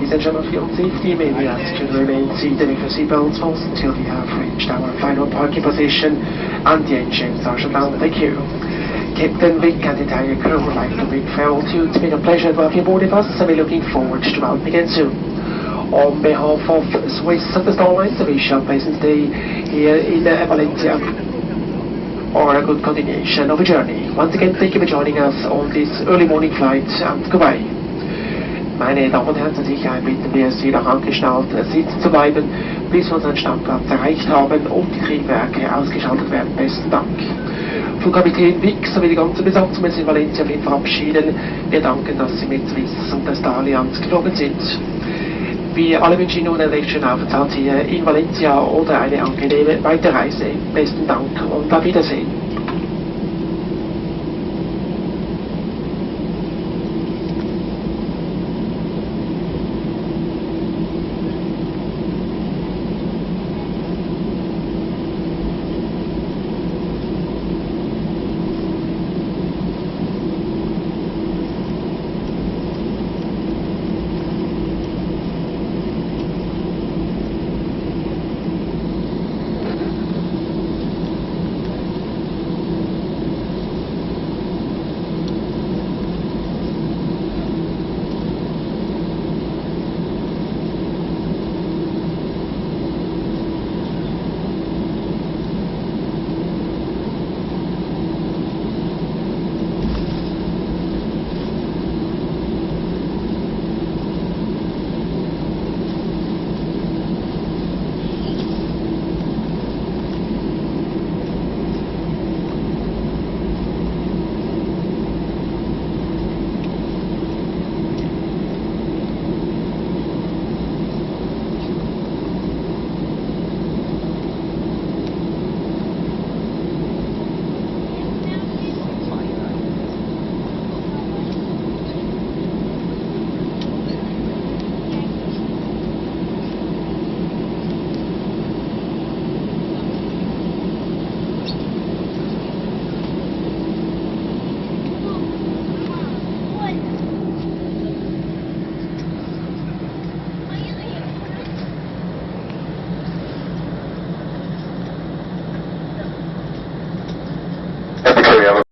Ladies and gentlemen, for your safety, may we ask you to remain seated with your seatbelts fastened until we have reached our final parking position and the engines are shut down. Thank you. Captain Vic and the entire crew would like to bid farewell to you. It's been a pleasure to have you aboard with us, and we're looking forward to welcome again soon. On behalf of Swiss Southern Star Lines, we shall pleasant stay here in Valencia or a good continuation of a journey. Once again, thank you for joining us on this early morning flight and goodbye. Meine Damen und Herren, zur Sicherheit bitten wir Sie, noch angeschnallt sitzen zu bleiben, bis wir unseren Standplatz erreicht haben und die Triebwerke ausgeschaltet werden. Besten Dank. Flugkapitän Vic sowie die ganze Besatzung müssen in Valencia verabschieden. Wir danken, dass Sie mit Swiss und der Star Allianz geflogen sind. Wir alle wünschen Ihnen einen recht schönen Aufenthalt hier in Valencia oder eine angenehme Weiterreise. Besten Dank und auf Wiedersehen.